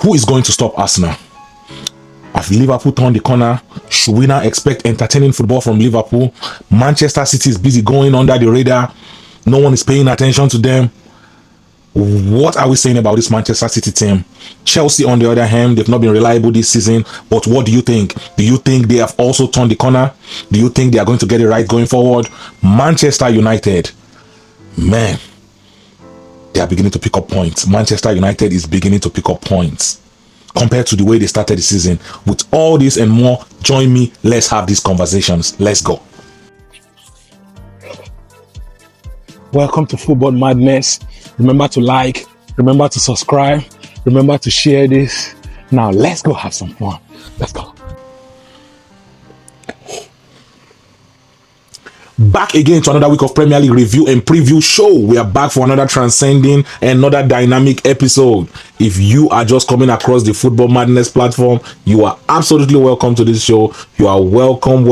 Who is going to stop Arsenal? Have Liverpool turned the corner? Should we now expect entertaining football from Liverpool? Manchester City is busy going under the radar. No one is paying attention to them. What are we saying about this Manchester City team? Chelsea, on the other hand, they've not been reliable this season. But what do you think? Do you think they have also turned the corner? Do you think they are going to get it right going forward? Manchester United, man, they are beginning to pick up points. Manchester United is beginning to pick up points compared to the way they started the season. With all this and more, join me. Let's have these conversations. Let's go. Welcome to Football Madness. Remember to like, remember to subscribe, remember to share this. Now let's go have some fun. Let's go. Back again to another week of Premier League review and preview show. We are back for another transcending, another dynamic episode. If you are just coming across the Football Madness platform, you are absolutely welcome to this show. You are welcome.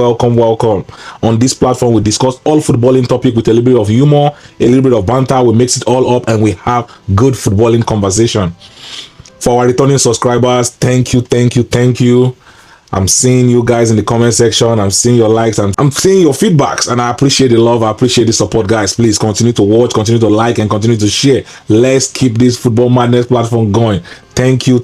On this platform, we discuss all footballing topic with a little bit of humor, a little bit of banter. We mix it all up and we have good footballing conversation. For our returning subscribers, thank you. I'm seeing you guys in the comment section. I'm seeing your likes. I'm seeing your feedbacks, and I appreciate the love. I appreciate the support, guys. Please continue to watch, continue to like, and continue to share. Let's keep this Football Madness platform going. Thank you.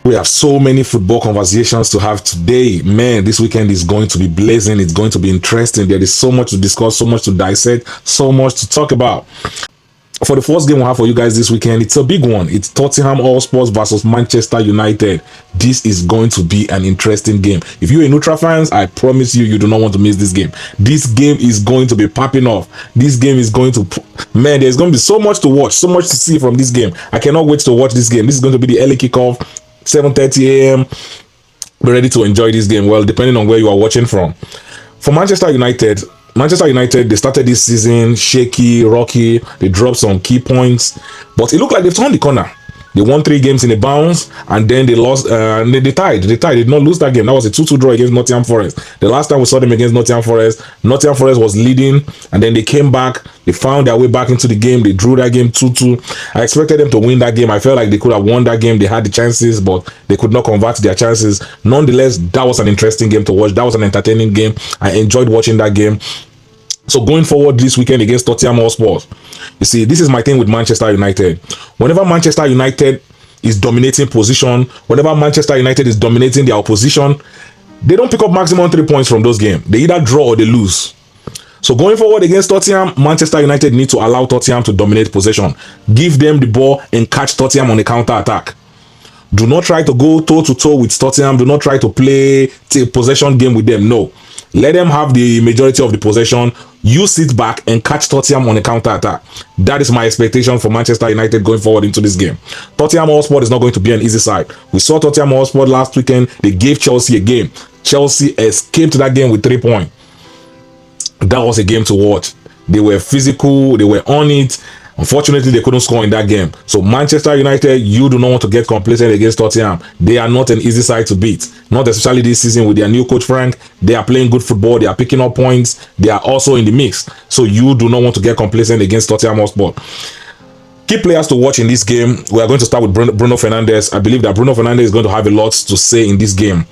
We have so many football conversations to have today. Man, this weekend is going to be blazing. It's going to be interesting. There is so much to discuss, so much to dissect, so much to talk about. For the first game we have for you guys this weekend, it's a big one. It's Tottenham Hotspur versus Manchester United. This is going to be an interesting game. If you're a neutral fans, I promise you do not want to miss this game. This game is going to be popping off. This game is going to, man, there's going to be so much to watch, so much to see from this game. I cannot wait to watch this game. This is going to be the early kickoff, 7:30 a.m. Be ready to enjoy this game. Well, depending on where you are watching from. For Manchester United, they started this season shaky, rocky. They dropped some key points, but it looked like they've turned the corner. They won 3 games in a bounce, and then they lost. They tied. They did not lose that game. That was a 2-2 draw against Nottingham Forest. The last time we saw them against Nottingham Forest was leading, and then they came back. They found their way back into the game. They drew that game 2-2. I expected them to win that game. I felt like they could have won that game. They had the chances, but they could not convert their chances. Nonetheless, that was an interesting game to watch. That was an entertaining game. I enjoyed watching that game. So going forward this weekend against Tottenham Hotspur, you see, this is my thing with Manchester United. Whenever Manchester United is dominating position, whenever Manchester United is dominating their opposition, they don't pick up maximum 3 points from those games. They either draw or they lose. So going forward against Tottenham, Manchester United need to allow Tottenham to dominate possession. Give them the ball and catch Tottenham on a counter-attack. Do not try to go toe-to-toe with Tottenham. Do not try to play a possession game with them. No. Let them have the majority of the possession. You sit back and catch Tottenham on a counter-attack. That is my expectation for Manchester United going forward into this game. Tottenham Hotspur is not going to be an easy side. We saw Tottenham Hotspur last weekend. They gave Chelsea a game. Chelsea escaped that game with 3 points. That was a game to watch. They were physical. They were on it. Unfortunately, they couldn't score in that game. So Manchester United, you do not want to get complacent against Tottenham. They are not an easy side to beat. Not especially this season with their new coach Frank. They are playing good football. They are picking up points. They are also in the mix. So you do not want to get complacent against Tottenham Hotspur. Key players to watch in this game. We are going to start with Bruno Fernandes. I believe that Bruno Fernandes is going to have a lot to say in this game.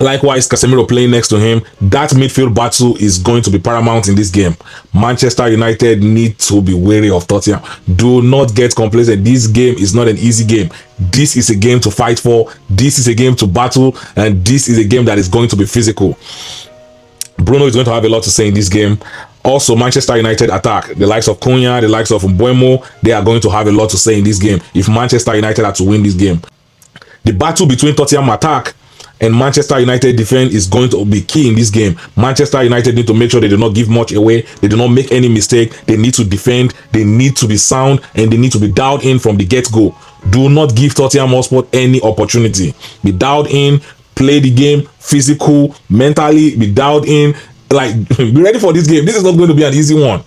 Likewise, Casemiro playing next to him. That midfield battle is going to be paramount in this game. Manchester United need to be wary of Tottenham. Do not get complacent. This game is not an easy game. This is a game to fight for. This is a game to battle. And this is a game that is going to be physical. Bruno is going to have a lot to say in this game. Also, Manchester United attack. The likes of Cunha, the likes of Mbeumo, they are going to have a lot to say in this game if Manchester United are to win this game. The battle between Tottenham attack and Manchester United defense is going to be key in this game. Manchester United need to make sure they do not give much away. They do not make any mistake. They need to defend. They need to be sound, and they need to be dialed in from the get-go. Do not give Tottenham Hotspur any opportunity. Be dialed in. Play the game physical, mentally. Be dialed in. Like, be ready for this game. This is not going to be an easy one.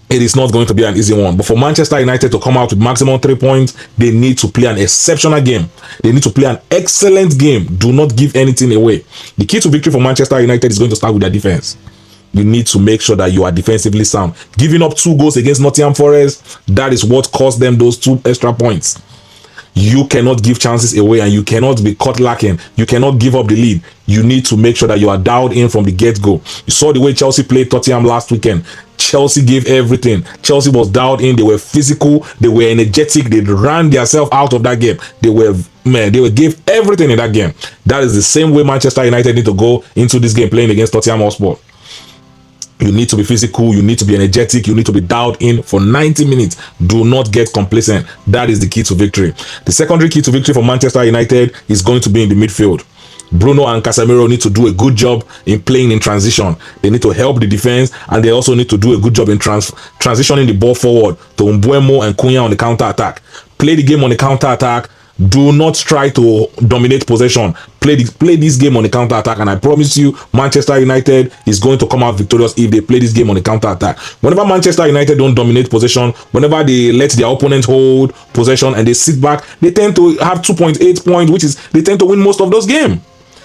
It is not going to be an easy one. But for Manchester United to come out with maximum 3 points, they need to play an exceptional game. They need to play an excellent game. Do not give anything away. The key to victory for Manchester United is going to start with their defense. you need to make sure that you are defensively sound. Giving up 2 goals against Nottingham Forest, that is what cost them those 2 extra points. You cannot give chances away and you cannot be caught lacking. You cannot give up the lead. You need to make sure that you are dialed in from the get-go. You saw the way Chelsea played Tottenham last weekend. Chelsea gave everything. Chelsea was dialed in. They were physical. They were energetic. They ran themselves out of that game. They gave everything in that game. That is the same way Manchester United need to go into this game playing against Tottenham Hotspur. You need to be physical, you need to be energetic, you need to be dialed in for 90 minutes. Do not get complacent. That is the key to victory. The secondary key to victory for Manchester United is going to be in the midfield. Bruno and Casemiro need to do a good job in playing in transition. They need to help the defense, and they also need to do a good job in transitioning the ball forward to Mbeumo and Cunha on the counter attack. Play the game on the counter attack. Do not try to dominate possession. Play this game on the counter attack, and I promise you, Manchester United is going to come out victorious if they play this game on the counter attack. Whenever Manchester United don't dominate possession, whenever they let their opponent hold possession and they sit back, they tend to have 2.8 points, which is they tend to win most of those games.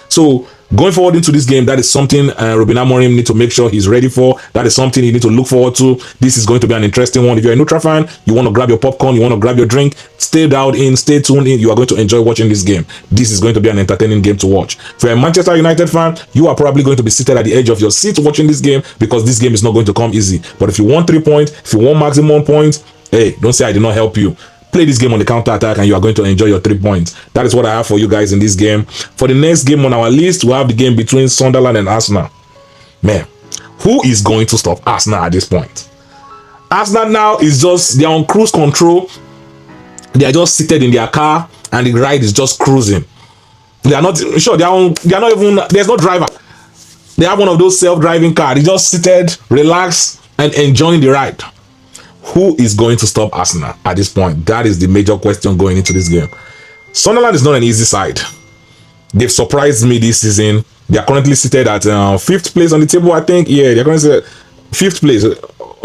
So going forward into this game, that is something Ruben Amorim need to make sure he's ready for. That is something you need to look forward to. This is going to be an interesting one. If you're a neutral fan, you want to grab your popcorn, you want to grab your drink, stay dialed in, stay tuned in. You are going to enjoy watching this game. This is going to be an entertaining game to watch. If you're a Manchester United fan, you are probably going to be seated at the edge of your seat watching this game, because this game is not going to come easy. But if you want 3 points, if you want maximum points, hey, don't say I did not help you. Play this game on the counter attack and you are going to enjoy your 3 points. That is what I have for you guys in this game. For the next game on our list, we have the game between Sunderland and Arsenal. Man, who is going to stop Arsenal at this point? Arsenal now is just, they're on cruise control. They are just seated in their car and the ride is just cruising. They are not sure, they are not even, there's no driver. They have one of those self-driving cars. They just seated, relaxed and enjoying the ride. Who is going to stop Arsenal at this point? That is the major question going into this game. Sunderland is not an easy side. They've surprised me this season. They are currently seated at 5th place on the table, I think. Yeah, they're currently seated 5th place.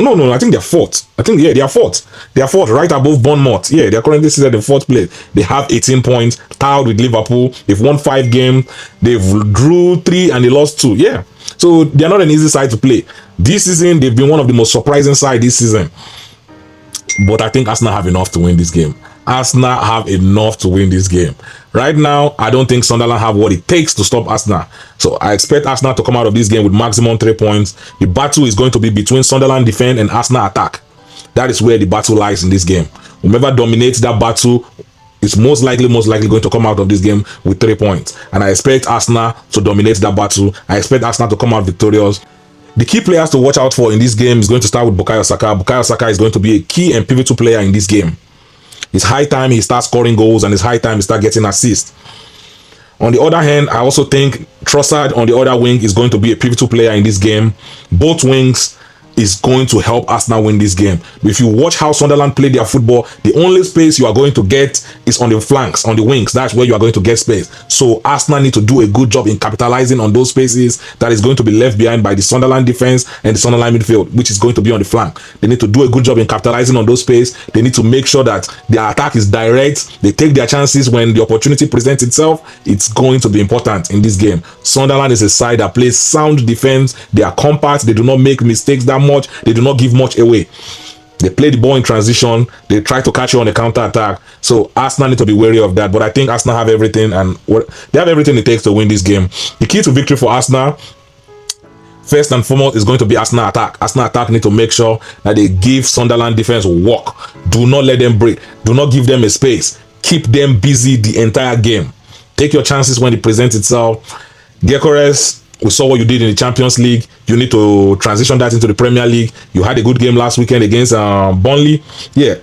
No, I think they're 4th. I think, yeah, they are 4th. They are 4th, right above Bournemouth. Yeah, they're currently seated in 4th place. They have 18 points, tied with Liverpool. They've won 5 games. They've drew 3 and they lost 2. Yeah. So they're not an easy side to play. This season, they've been one of the most surprising sides this season. But I think Arsenal have enough to win this game. Arsenal have enough to win this game. Right now, I don't think Sunderland have what it takes to stop Arsenal. So I expect Arsenal to come out of this game with maximum 3 points. The battle is going to be between Sunderland defense and Arsenal attack. That is where the battle lies in this game. Whoever dominates that battle is most likely going to come out of this game with 3 points. And I expect Arsenal to dominate that battle. I expect Arsenal to come out victorious. The key players to watch out for in this game is going to start with Bukayo Saka. Bukayo Saka is going to be a key and pivotal player in this game. It's high time he starts scoring goals and it's high time he starts getting assists. On the other hand, I also think Trossard on the other wing is going to be a pivotal player in this game. Both wings is going to help Arsenal win this game. If you watch how Sunderland play their football, the only space you are going to get is on the flanks, on the wings. That's where you are going to get space. So Arsenal need to do a good job in capitalizing on those spaces that is going to be left behind by the Sunderland defense and the Sunderland midfield, which is going to be on the flank. They need to do a good job in capitalizing on those spaces. They need to make sure that their attack is direct. They take their chances when the opportunity presents itself. It's going to be important in this game. Sunderland is a side that plays sound defense. They are compact. They do not make mistakes that much. They do not give much away. They play the ball in transition. They try to catch you on the counter attack. So Arsenal need to be wary of that. But I think Arsenal have everything, and they have everything it takes to win this game. The key to victory for Arsenal, first and foremost, is going to be Arsenal attack. Arsenal attack need to make sure that they give Sunderland defense work. Do not let them break. Do not give them a space. Keep them busy the entire game. Take your chances when it presents itself. Gyökeres, we saw what you did in the Champions League. You need to transition that into the Premier League. You had a good game last weekend against Burnley. Yeah,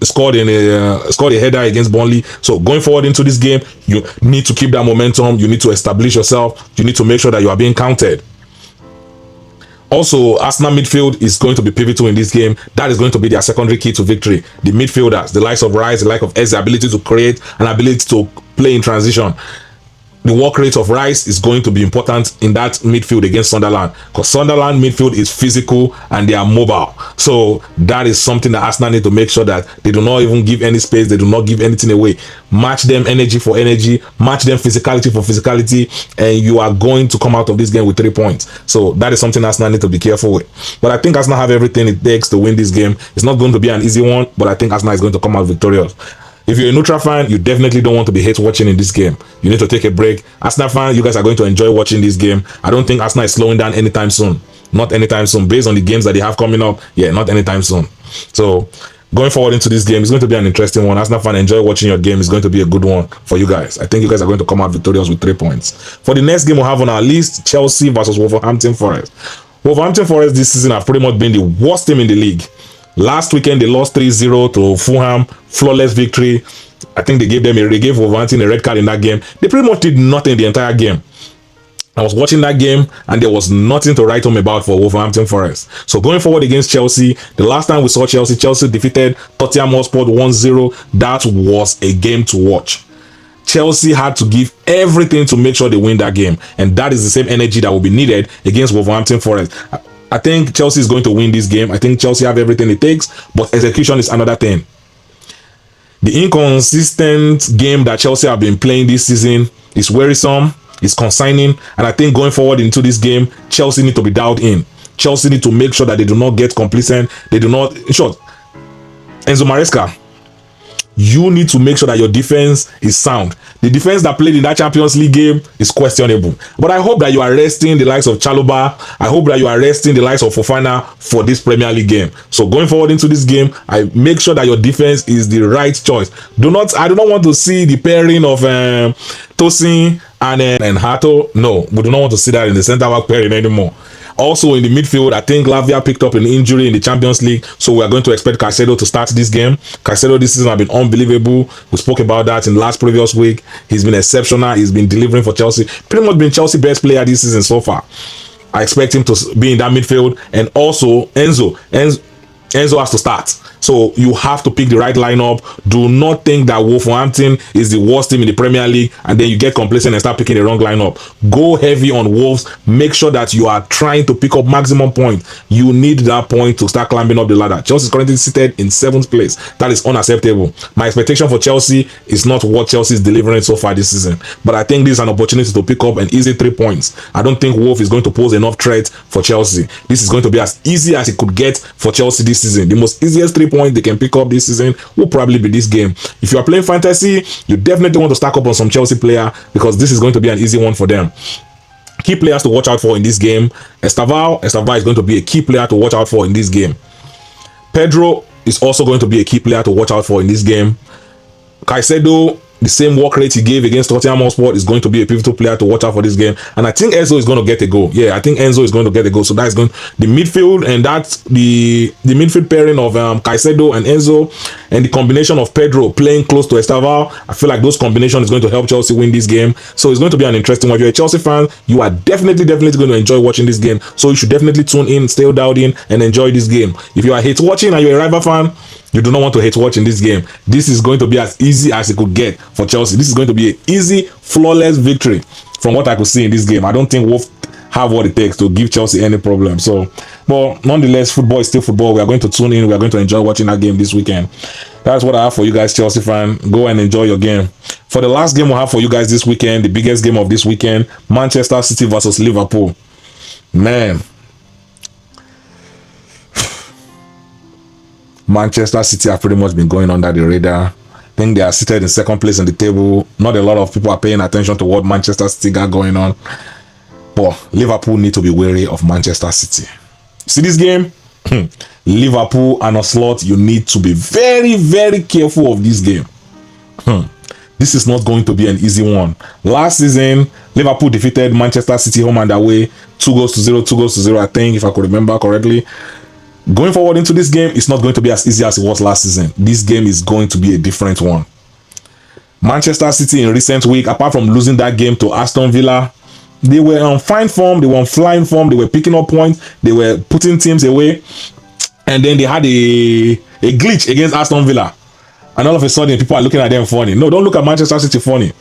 scored a header against Burnley. So going forward into this game, you need to keep that momentum. You need to establish yourself. You need to make sure that you are being counted. Also, Arsenal midfield is going to be pivotal in this game. That is going to be their secondary key to victory. The midfielders, the likes of Rice, the likes of Eze, ability to create, and ability to play in transition. the work rate of Rice is going to be important in that midfield against Sunderland, because Sunderland midfield is physical and they are mobile. So that is something that Arsenal need to make sure that they do not even give any space, they do not give anything away. Match them energy for energy, match them physicality for physicality, and you are going to come out of this game with 3 points. So that is something Arsenal need to be careful with. But I think Arsenal have everything it takes to win this game. It's not going to be an easy one, but I think Arsenal is going to come out victorious. If you're a neutral fan, you definitely don't want to be hate watching in this game. You need to take a break. Arsenal fan, you guys are going to enjoy watching this game. I don't think Arsenal is slowing down anytime soon. Not anytime soon. Based on the games that they have coming up, yeah, not anytime soon. So going forward into this game, it's going to be an interesting one. Arsenal fan, enjoy watching your game. It's going to be a good one for you guys. I think you guys are going to come out victorious with 3 points. For the next game we'll have on our list, Chelsea versus Wolverhampton Forest. Wolverhampton Forest this season have pretty much been the worst team in the league. Last weekend, they lost 3-0 to Fulham. Flawless victory. I think they gave Wolverhampton a red card in that game. They pretty much did nothing the entire game. I was watching that game and there was nothing to write home about for Wolverhampton Forest. So going forward against Chelsea, the last time we saw Chelsea defeated Tottenham Hotspur 1-0. That was a game to watch. Chelsea had to give everything to make sure they win that game. And that is the same energy that will be needed against Wolverhampton Forest. I think Chelsea is going to win this game. I think Chelsea have everything it takes, but execution is another thing. The inconsistent game that Chelsea have been playing this season is wearisome, it's concerning, and I think going forward into this game, Chelsea need to be dialed in. Chelsea need to make sure that they do not get complacent. They do not, in short, Enzo Maresca, you need to make sure that your defense is sound. The defense that played in that Champions League game is questionable. But I hope that you are resting the likes of Chalobah. I hope that you are resting the likes of Fofana for this Premier League game. So going forward into this game, I make sure that your defense is the right choice. I do not want to see the pairing of Tosin and Hato. No, we do not want to see that in the centre back pairing anymore. Also in the midfield, I think Lavia picked up an injury in the Champions League, so we are going to expect Caicedo to start this game. Caicedo this season has been unbelievable. We spoke about that in last previous week. He's been exceptional. He's been delivering for Chelsea. Pretty much been Chelsea's best player this season so far. I expect him to be in that midfield, and also Enzo has to start. So you have to pick the right lineup. Do not think that Wolverhampton is the worst team in the Premier League and then you get complacent and start picking the wrong lineup. Go heavy on Wolves. Make sure that you are trying to pick up maximum points. You need that point to start climbing up the ladder. Chelsea is currently seated in 7th place. That is unacceptable. My expectation for Chelsea is not what Chelsea is delivering so far this season. But I think this is an opportunity to pick up an easy 3 points. I don't think Wolves is going to pose enough threat for Chelsea. This is going to be as easy as it could get for Chelsea this season. The most easiest 3 points they can pick up this season will probably be this game. If you are playing fantasy, you definitely want to stack up on some Chelsea player because this is going to be an easy one for them. Key players to watch out for in this game: Estaval is going to be a key player to watch out for in this game. Pedro is also going to be a key player to watch out for in this game. Caicedo, the same work rate he gave against Tottenham Hotspur, is going to be a pivotal player to watch out for this game. And I think Enzo is going to get a goal. Yeah, I think Enzo is going to get a goal. So that's going the midfield, and that's the midfield pairing of Caicedo and Enzo, and the combination of Pedro playing close to Estaval. I feel like those combination is going to help Chelsea win this game. So it's going to be an interesting one. If you're a Chelsea fan, you are definitely going to enjoy watching this game. So you should definitely tune in, stay dialed in, and enjoy this game. If you are hate watching and you're a rival fan, you do not want to hate watching this game. This is going to be as easy as it could get for Chelsea. This is going to be an easy, flawless victory from what I could see in this game. I don't think Wolves have what it takes to give Chelsea any problem. So, but nonetheless, football is still football. We are going to tune in. We are going to enjoy watching that game this weekend. That's what I have for you guys, Chelsea fan. Go and enjoy your game. For the last game we have for you guys this weekend, the biggest game of this weekend, Manchester City versus Liverpool. Man, Manchester City have pretty much been going under the radar. I think they are seated in 2nd place on the table. Not a lot of people are paying attention to what Manchester City got going on. But Liverpool need to be wary of Manchester City. See this game? Liverpool and Ocelot, you need to be very, very careful of this game. This is not going to be an easy one. Last season, Liverpool defeated Manchester City home and away 2-0, I think, if I could remember correctly. Going forward into this game, it's not going to be as easy as it was last season. This game is going to be a different one. Manchester City in recent week, apart from losing that game to Aston Villa, they were on fine form, they were on flying form, they were picking up points, they were putting teams away, and then they had a glitch against Aston Villa. and all of a sudden people are looking at them funny. No, don't look at Manchester City funny.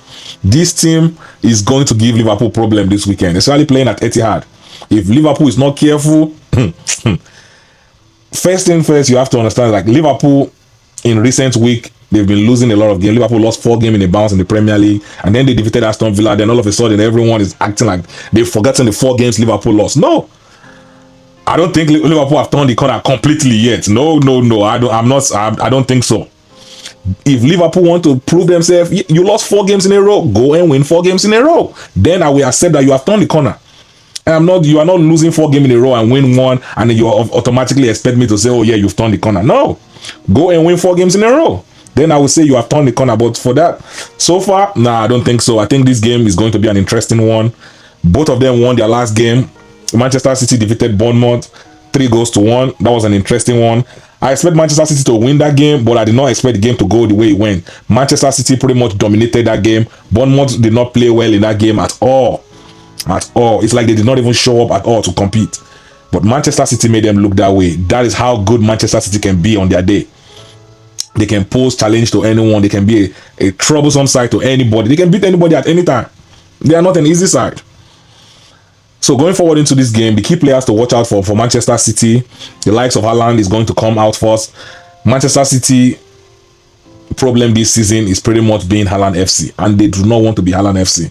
This team is going to give Liverpool problem this weekend, especially playing at Etihad. If Liverpool is not careful, first thing first, you have to understand, like, Liverpool in recent week, they've been losing a lot of games. Liverpool lost 4 games in a bounce in the Premier League, and then they defeated Aston Villa. Then all of a sudden, everyone is acting like they've forgotten the 4 games Liverpool lost. No, I don't think Liverpool have turned the corner completely yet. No. I don't think so. If Liverpool want to prove themselves, you lost 4 games in a row, go and win 4 games in a row. Then I will accept that you have turned the corner. You are not losing 4 games in a row and win 1, and then you automatically expect me to say, oh yeah, you've turned the corner. No, go and win 4 games in a row. Then I will say you have turned the corner. But for that, so far, nah, I don't think so. I think this game is going to be an interesting one. Both of them won their last game. Manchester City defeated Bournemouth 3-1. That was an interesting one. I expect Manchester City to win that game, but I did not expect the game to go the way it went. Manchester City pretty much dominated that game. Bournemouth did not play well in that game at all. At all. It's like they did not even show up at all to compete. But Manchester City made them look that way. That is how good Manchester City can be on their day. They can pose challenge to anyone. They can be a troublesome side to anybody. They can beat anybody at any time. They are not an easy side. So going forward into this game, the key players to watch out for Manchester City, the likes of Haaland is going to come out first. Manchester City problem this season is pretty much being Haaland FC, and they do not want to be Haaland FC.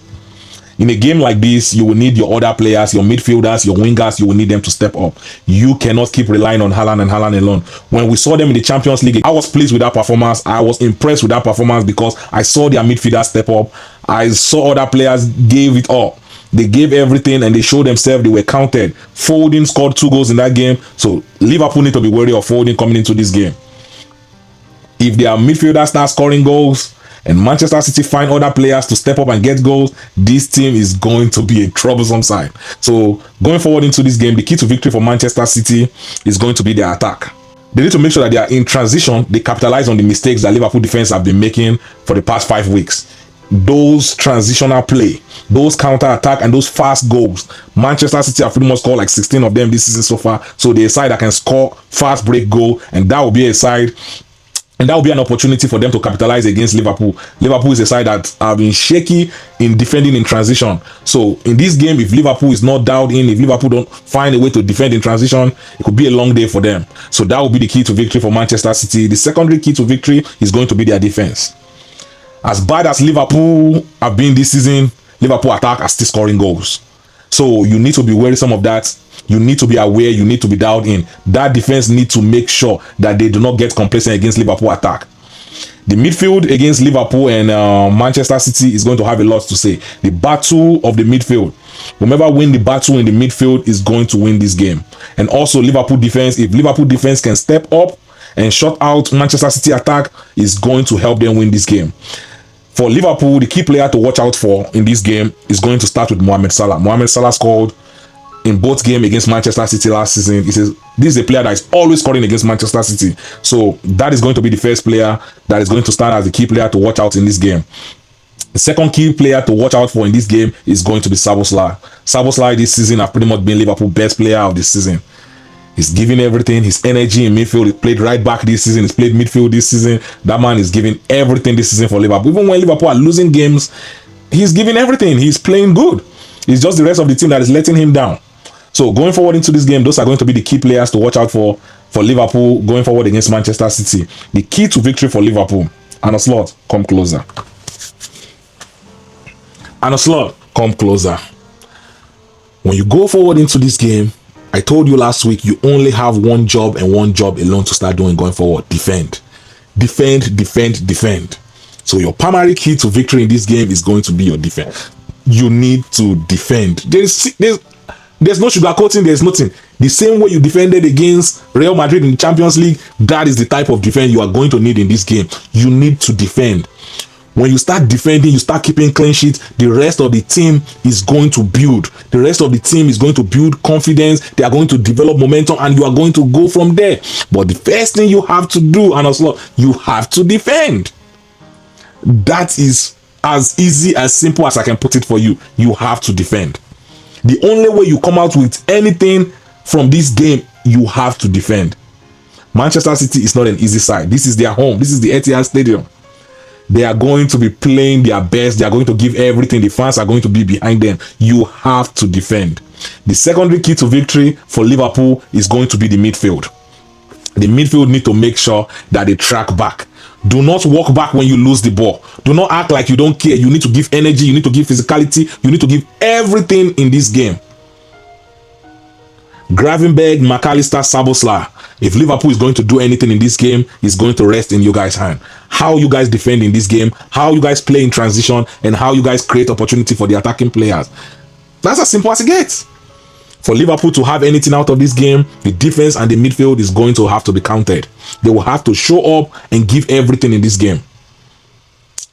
In a game like this, you will need your other players, your midfielders, your wingers, you will need them to step up. You cannot keep relying on Haaland and Haaland alone. When we saw them in the Champions League, I was pleased with that performance. I was impressed with that performance because I saw their midfielders step up. I saw other players gave it up. They gave everything and they showed themselves. They were counted. Foden scored 2 goals in that game. So Liverpool need to be wary of Foden coming into this game. If their midfielders start scoring goals and Manchester City find other players to step up and get goals, this team is going to be a troublesome side. So going forward into this game, the key to victory for Manchester City is going to be their attack. They need to make sure that they are in transition. They capitalize on the mistakes that Liverpool defense have been making for the past 5 weeks. Those transitional play, those counter attack, and those fast goals. Manchester City have pretty much scored like 16 of them this season so far. So they're a side that can score fast break goal, and that will be a side, and that will be an opportunity for them to capitalize against Liverpool. Liverpool is a side that have been shaky in defending in transition. So in this game, if Liverpool is not dialed in, if Liverpool don't find a way to defend in transition, it could be a long day for them. So that will be the key to victory for Manchester City. The secondary key to victory is going to be their defense. As bad as Liverpool have been this season, Liverpool attack are still scoring goals. So you need to be wary some of that. You need to be aware. You need to be dialed in. That defense need to make sure that they do not get complacent against Liverpool attack. The midfield against Liverpool and Manchester City is going to have a lot to say. The battle of the midfield. Whomever win the battle in the midfield is going to win this game. And also Liverpool defense. If Liverpool defense can step up and shut out Manchester City attack, is going to help them win this game. For Liverpool, the key player to watch out for in this game is going to start with Mohamed Salah. Mohamed Salah scored in both games against Manchester City last season. This is a player that is always scoring against Manchester City. So that is going to be the first player that is going to stand as the key player to watch out in this game. The second key player to watch out for in this game is going to be Szoboszlai. Szoboszlai this season has pretty much been Liverpool's best player of this season. He's giving everything, his energy in midfield. He played right back this season. He's played midfield this season. That man is giving everything this season for Liverpool. Even when Liverpool are losing games, he's giving everything. He's playing good. It's just the rest of the team that is letting him down. So going forward into this game, those are going to be the key players to watch out for Liverpool going forward against Manchester City. The key to victory for Liverpool. Arne Slot, come closer. Arne Slot, come closer. When you go forward into this game, I told you last week, you only have one job and one job alone to start doing going forward. Defend. Defend, defend, defend. So your primary key to victory in this game is going to be your defense. You need to defend. There's no sugarcoating. There's nothing. The same way you defended against Real Madrid in the Champions League, that is the type of defense you are going to need in this game. You need to defend. When you start defending, you start keeping clean sheets, the rest of the team is going to build. The rest of the team is going to build confidence. They are going to develop momentum, and you are going to go from there. But the first thing you have to do, Arne Slot, you have to defend. That is as easy, as simple as I can put it for you. You have to defend. The only way you come out with anything from this game, you have to defend. Manchester City is not an easy side. This is their home. This is the Etihad Stadium. They are going to be playing their best. They are going to give everything. The fans are going to be behind them. You have to defend. The secondary key to victory for Liverpool is going to be the midfield. The midfield need to make sure that they track back. Do not walk back when you lose the ball. Do not act like you don't care. You need to give energy. You need to give physicality. You need to give everything in this game. Gravenberch, McAllister, Szoboszlai. If Liverpool is going to do anything in this game, it's going to rest in you guys' hand. How you guys defend in this game, how you guys play in transition, and how you guys create opportunity for the attacking players. That's as simple as it gets. For Liverpool to have anything out of this game, the defense and the midfield is going to have to be counted. They will have to show up and give everything in this game.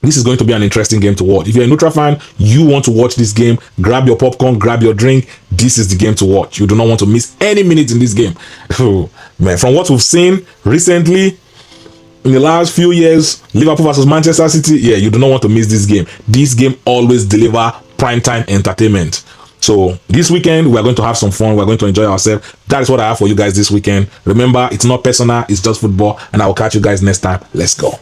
This is going to be an interesting game to watch. If you're a neutral fan, you want to watch this game, grab your popcorn, grab your drink. This is the game to watch. You do not want to miss any minute in this game. Oh, man, from what we've seen recently, in the last few years, Liverpool versus Manchester City, yeah, you do not want to miss this game. This game always deliver primetime entertainment. So this weekend, we're going to have some fun. We're going to enjoy ourselves. That is what I have for you guys this weekend. Remember, it's not personal. It's just football. And I will catch you guys next time. Let's go.